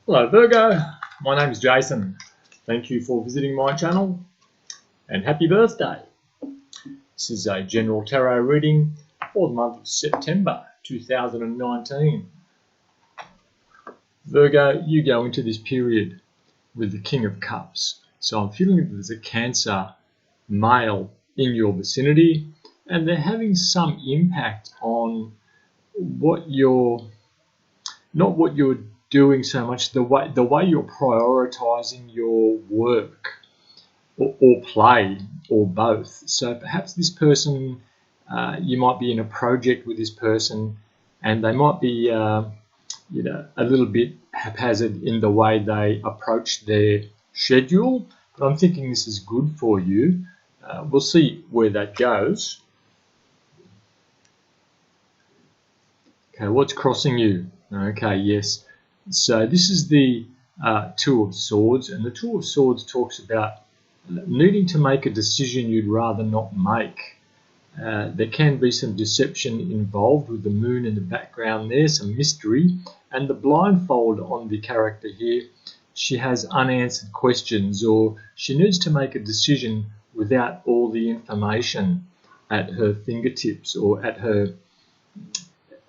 Hello Virgo, my name is Jason. Thank you for visiting my channel and happy birthday. This is a general tarot reading for the month of September 2019. Virgo, you go into this period with the King of Cups. So I'm feeling that there's a Cancer male in your vicinity and they're having some impact on what you're, not what you're doing so much, the way you're prioritizing your work or play or both. So perhaps this person, you might be in a project with this person and they might be a little bit haphazard in the way they approach their schedule, but I'm thinking this is good for you. We'll see where that goes. Okay, what's crossing you? Okay, yes. So this is the Two of Swords, and the Two of Swords talks about needing to make a decision you'd rather not make. There can be some deception involved with the moon in the background there, some mystery, and the blindfold on the character here. She has unanswered questions, or she needs to make a decision without all the information at her fingertips, or at her,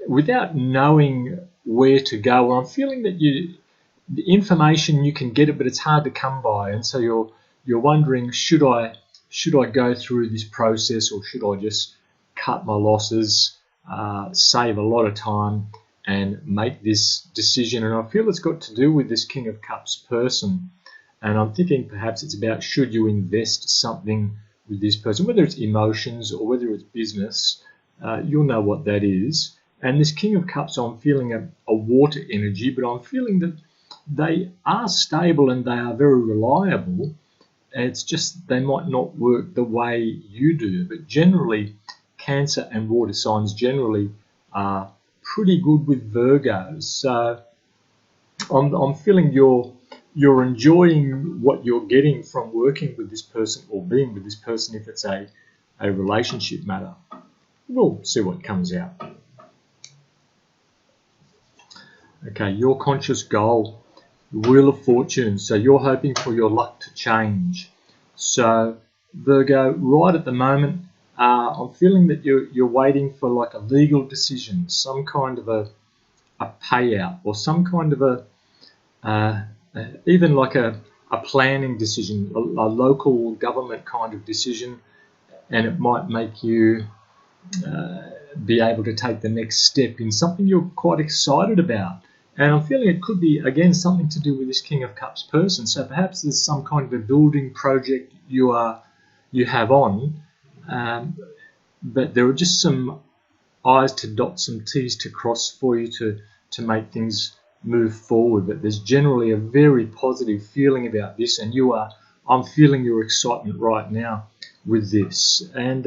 without knowing where to go. Well, I'm feeling that the information you can get it, but it's hard to come by, and so you're wondering, should I go through this process, or should I just cut my losses, save a lot of time, and make this decision? And I feel it's got to do with this King of Cups person, and I'm thinking perhaps it's about, should you invest something with this person, whether it's emotions or whether it's business. You'll know what that is. And this King of Cups, I'm feeling a water energy, but I'm feeling that they are stable and they are very reliable. It's just they might not work the way you do. But generally, Cancer and water signs generally are pretty good with Virgos. So I'm feeling you're enjoying what you're getting from working with this person or being with this person if it's a relationship matter. We'll see what comes out. Okay, your conscious goal, Wheel of Fortune. So you're hoping for your luck to change. So Virgo, right at the moment, I'm feeling that you're waiting for like a legal decision, some kind of a payout, or some kind of even like a planning decision, a local government kind of decision, and it might make you be able to take the next step in something you're quite excited about. And I'm feeling it could be, again, something to do with this King of Cups person. So perhaps there's some kind of a building project you have on, but there are just some I's to dot, some T's to cross for you to make things move forward. But there's generally a very positive feeling about this, and I'm feeling your excitement right now with this. And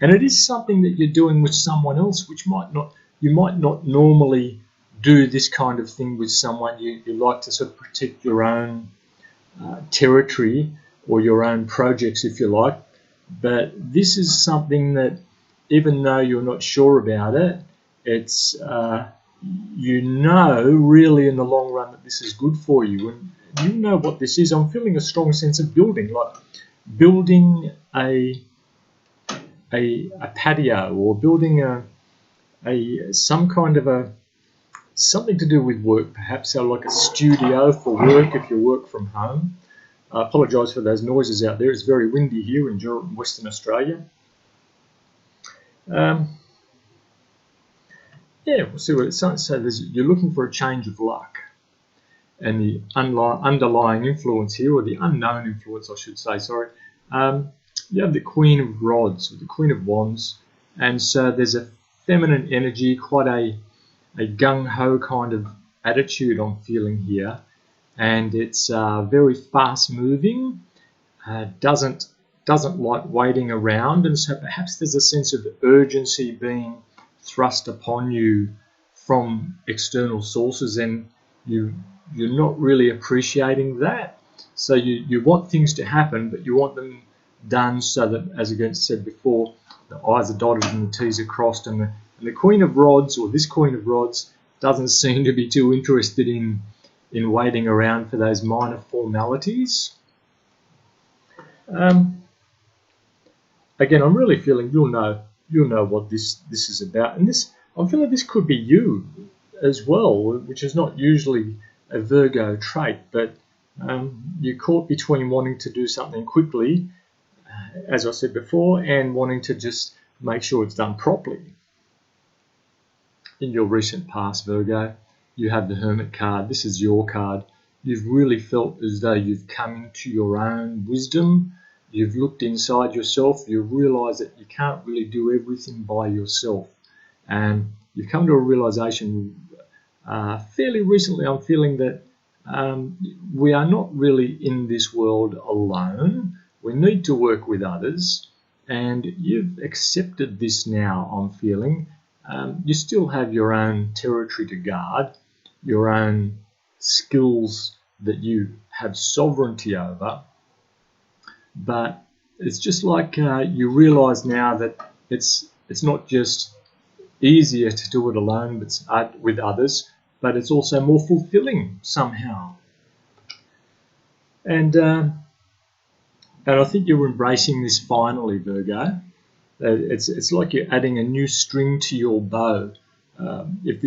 it is something that you're doing with someone else, which you might not normally do this kind of thing with someone. You like to sort of protect your own territory or your own projects, if you like. But this is something that, even though you're not sure about it, it's really in the long run that this is good for you, and you know what this is. I'm feeling a strong sense of building, like building a patio, or building some kind of something to do with work, perhaps. So like a studio for work if you work from home. I apologise for those noises out there. It's very windy here in Western Australia. Yeah, we'll see what it says. So you're looking for a change of luck, and the underlying influence here, or the unknown influence, I should say, sorry. You have the Queen of Rods, or the Queen of Wands, and so there's a feminine energy, quite a gung-ho kind of attitude I'm feeling here, and it's very fast-moving, doesn't like waiting around, and so perhaps there's a sense of urgency being thrust upon you from external sources, and you're not really appreciating that. So you want things to happen, but you want them done so that, as I said before, the I's are dotted and the T's are crossed, and the Queen of Rods, or this Queen of Rods, doesn't seem to be too interested in in waiting around for those minor formalities. Again, I'm really feeling you'll know what this is about, and I'm feeling this could be you as well, which is not usually a Virgo trait, but you're caught between wanting to do something quickly, as I said before, and wanting to just make sure it's done properly. In your recent past, Virgo, you have the Hermit card. This is your card. You've really felt as though you've come into your own wisdom. You've looked inside yourself. You realise that you can't really do everything by yourself. And you've come to a realisation fairly recently. I'm feeling that we are not really in this world alone. We need to work with others. And you've accepted this now, I'm feeling. You still have your own territory to guard, your own skills that you have sovereignty over, but it's just like you realise now that it's not just easier to do it alone but with others, but it's also more fulfilling somehow. And I think you're embracing this finally, Virgo. It's like you're adding a new string to your bow. If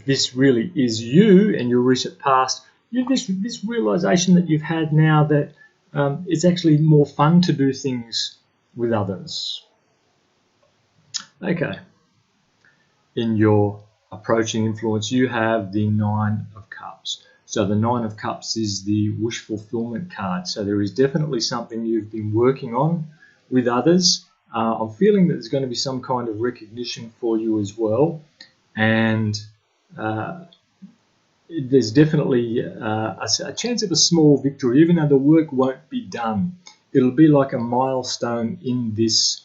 this really is you and your recent past, this realization that you've had now that it's actually more fun to do things with others. Okay. In your approaching influence, you have the Nine of Cups. So the Nine of Cups is the wish fulfillment card. So there is definitely something you've been working on with others. I'm feeling that there's going to be some kind of recognition for you as well, and there's definitely a chance of a small victory, even though the work won't be done. It'll be like a milestone in this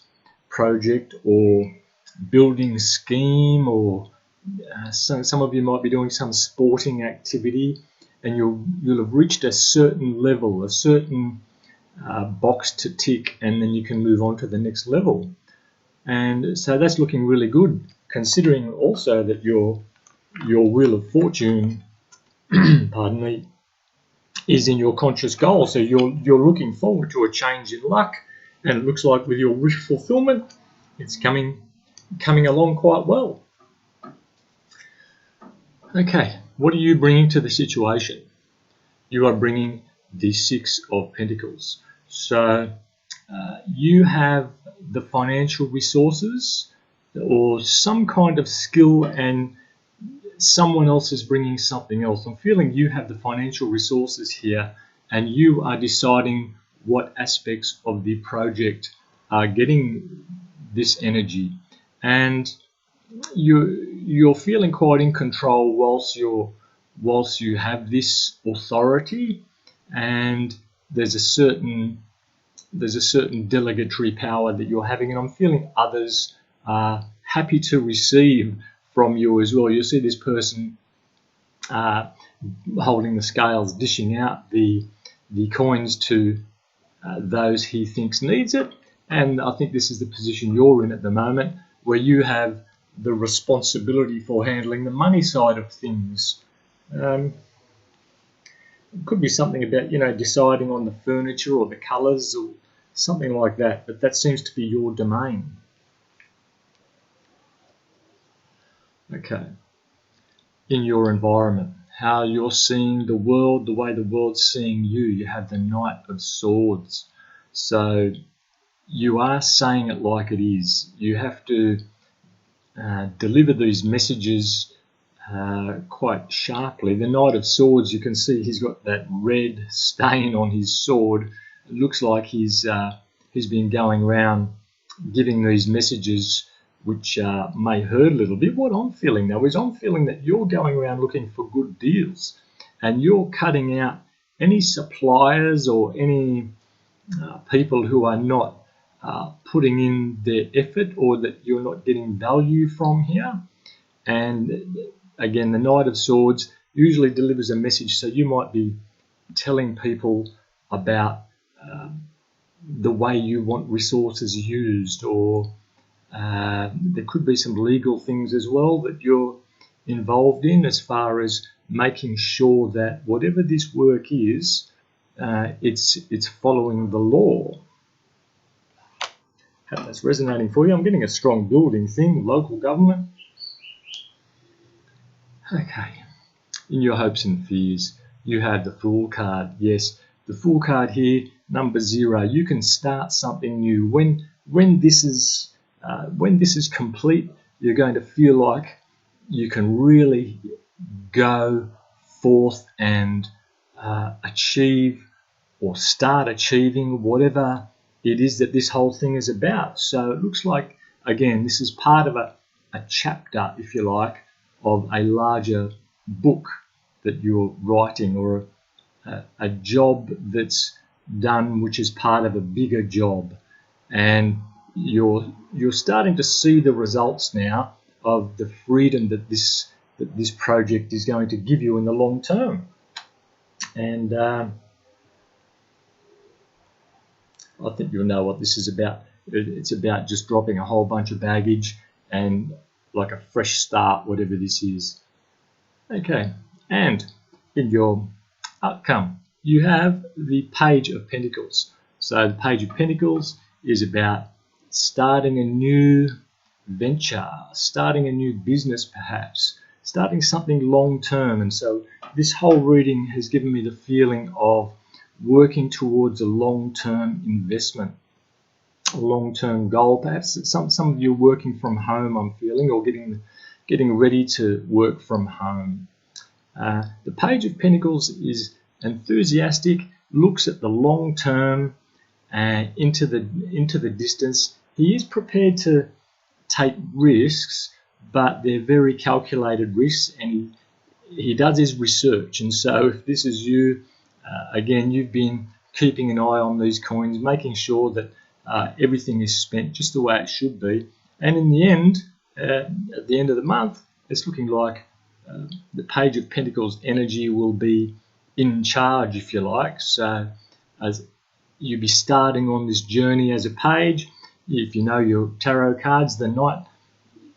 project or building scheme, or some of you might be doing some sporting activity, and you'll have reached a certain level, a certain box to tick, and then you can move on to the next level. And so that's looking really good, considering also that your wheel of fortune pardon me, is in your conscious goal. So you're looking forward to a change in luck, and it looks like with your wish fulfillment, it's coming along quite well. Okay, what are you bringing to the situation? You are bringing the Six of Pentacles. So you have the financial resources or some kind of skill, and someone else is bringing something else. I'm feeling you have the financial resources here, and you are deciding what aspects of the project are getting this energy, and you're feeling quite in control whilst you have this authority, and there's a certain delegatory power that you're having, and I'm feeling others are happy to receive from you as well. You'll see this person holding the scales, dishing out the coins to those he thinks needs it, and I think this is the position you're in at the moment, where you have the responsibility for handling the money side of things. It could be something about, deciding on the furniture or the colours or something like that, but that seems to be your domain. Okay. In your environment, how you're seeing the world, the way the world's seeing you, you have the Knight of Swords. So you are saying it like it is. You have to deliver these messages quite sharply. The Knight of Swords, you can see he's got that red stain on his sword. It looks like he's been going around giving these messages which may hurt a little bit. What I'm feeling though is I'm feeling that you're going around looking for good deals, and you're cutting out any suppliers or any people who are not putting in their effort, or that you're not getting value from here. And again, the Knight of Swords usually delivers a message, so you might be telling people about the way you want resources used, or there could be some legal things as well that you're involved in, as far as making sure that whatever this work is, it's following the law. Hope that's resonating for you. I'm getting a strong building thing, local government. Okay, in your hopes and fears, you have the Fool card. Yes, the Fool card here, number 0. You can start something new. When this is complete, you're going to feel like you can really go forth and achieve or start achieving whatever it is that this whole thing is about. So it looks like, again, this is part of a chapter, if you like, of a larger book that you're writing, or a job that's done which is part of a bigger job, and you're starting to see the results now of the freedom that this project is going to give you in the long term. And I think you'll know what this is about. It's about just dropping a whole bunch of baggage and like a fresh start, whatever this is. Okay, and in your outcome, you have the Page of Pentacles. So the Page of Pentacles is about starting a new venture, starting a new business perhaps, starting something long term. And so this whole reading has given me the feeling of working towards a long-term investment, a long-term goal. Perhaps some of you are working from home, I'm feeling, or getting ready to work from home. The Page of Pentacles is enthusiastic, looks at the long term, into the distance. He is prepared to take risks, but they're very calculated risks, and he does his research. And so if this is you, again, you've been keeping an eye on these coins, making sure that everything is spent just the way it should be. And in the end, at the end of the month, it's looking like the Page of Pentacles energy will be in charge, if you like. So as you'll be starting on this journey as a page, if you know your tarot cards, the Knight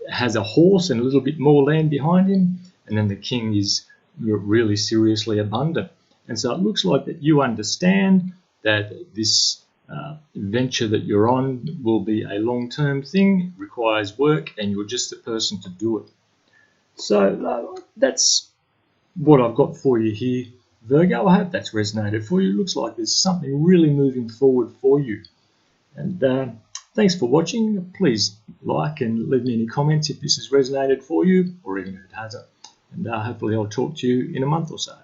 has a horse and a little bit more land behind him, and then the King is really seriously abundant. And so it looks like that you understand that this venture that you're on will be a long-term thing, requires work, and you're just the person to do it. So that's what I've got for you here, Virgo. I hope that's resonated for you. It looks like there's something really moving forward for you. And thanks for watching. Please like and leave me any comments if this has resonated for you, or even if it hasn't. And hopefully I'll talk to you in a month or so.